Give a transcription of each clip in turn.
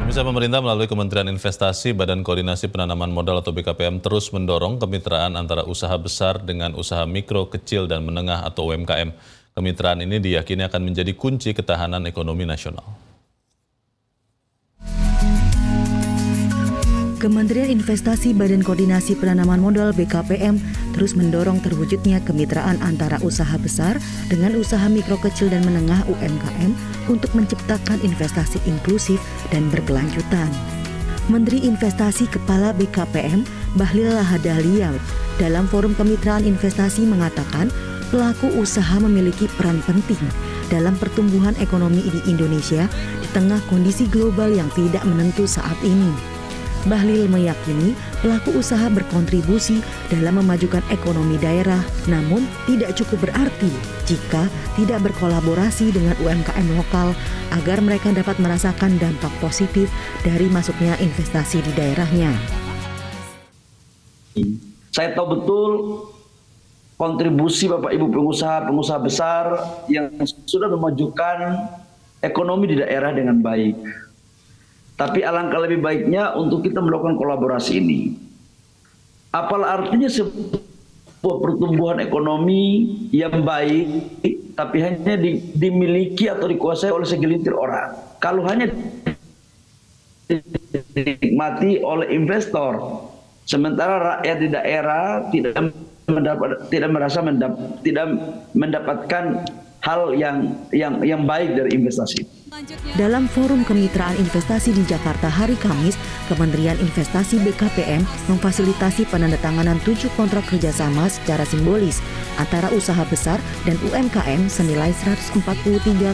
Pemirsa, pemerintah melalui Kementerian Investasi, Badan Koordinasi Penanaman Modal atau BKPM terus mendorong kemitraan antara usaha besar dengan usaha mikro, kecil, dan menengah atau UMKM. Kemitraan ini diyakini akan menjadi kunci ketahanan ekonomi nasional. Kementerian Investasi Badan Koordinasi Penanaman Modal BKPM terus mendorong terwujudnya kemitraan antara usaha besar dengan usaha mikro kecil dan menengah UMKM untuk menciptakan investasi inklusif dan berkelanjutan. Menteri Investasi Kepala BKPM Bahlil Lahadalia dalam forum kemitraan investasi mengatakan pelaku usaha memiliki peran penting dalam pertumbuhan ekonomi di Indonesia di tengah kondisi global yang tidak menentu saat ini. Bahlil meyakini pelaku usaha berkontribusi dalam memajukan ekonomi daerah, namun tidak cukup berarti jika tidak berkolaborasi dengan UMKM lokal agar mereka dapat merasakan dampak positif dari masuknya investasi di daerahnya. Saya tahu betul kontribusi Bapak Ibu pengusaha besar yang sudah memajukan ekonomi di daerah dengan baik. Tapi alangkah lebih baiknya untuk kita melakukan kolaborasi ini. Apalah artinya sebuah pertumbuhan ekonomi yang baik, tapi hanya dimiliki atau dikuasai oleh segelintir orang. Kalau hanya dinikmati oleh investor, sementara rakyat di daerah tidak mendapatkan hal yang baik dari investasi. Dalam forum kemitraan investasi di Jakarta hari Kamis, Kementerian Investasi BKPM memfasilitasi penandatanganan 7 kontrak kerjasama secara simbolis antara usaha besar dan UMKM senilai 143,84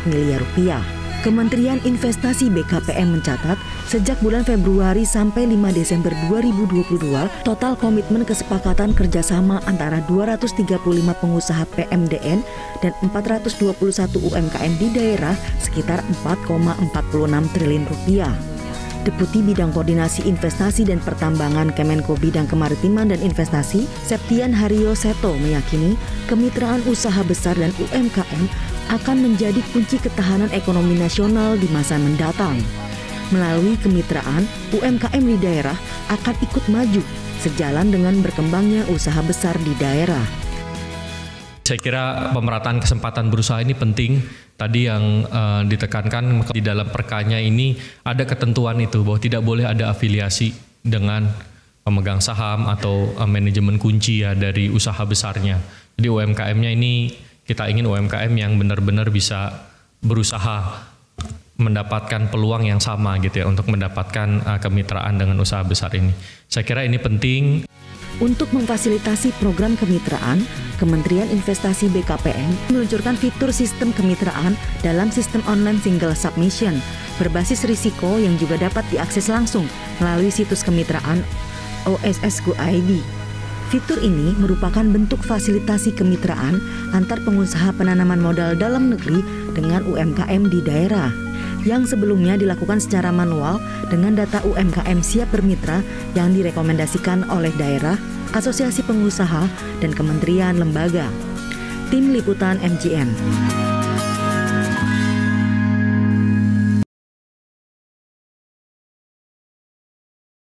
miliar rupiah. Kementerian Investasi BKPM mencatat, sejak bulan Februari sampai 5 Desember 2022, total komitmen kesepakatan kerjasama antara 235 pengusaha PMDN dan 421 UMKM di daerah sekitar 4,46 triliun rupiah. Deputi Bidang Koordinasi Investasi dan Pertambangan Kemenko Bidang Kemaritiman dan Investasi, Septian Haryo Seto meyakini kemitraan usaha besar dan UMKM akan menjadi kunci ketahanan ekonomi nasional di masa mendatang. Melalui kemitraan, UMKM di daerah akan ikut maju sejalan dengan berkembangnya usaha besar di daerah. Saya kira pemerataan kesempatan berusaha ini penting. Tadi yang ditekankan di dalam perkanya ini ada ketentuan itu bahwa tidak boleh ada afiliasi dengan pemegang saham atau manajemen kunci ya dari usaha besarnya. Jadi UMKM-nya ini kita ingin UMKM yang benar-benar bisa berusaha mendapatkan peluang yang sama gitu ya untuk mendapatkan kemitraan dengan usaha besar ini. Saya kira ini penting. Untuk memfasilitasi program kemitraan, Kementerian Investasi BKPM meluncurkan fitur sistem kemitraan dalam sistem online single submission berbasis risiko yang juga dapat diakses langsung melalui situs kemitraan OSS.go.id. Fitur ini merupakan bentuk fasilitasi kemitraan antar pengusaha penanaman modal dalam negeri dengan UMKM di daerah, yang sebelumnya dilakukan secara manual dengan data UMKM siap bermitra yang direkomendasikan oleh daerah, asosiasi pengusaha, dan kementerian lembaga. Tim Liputan MGN.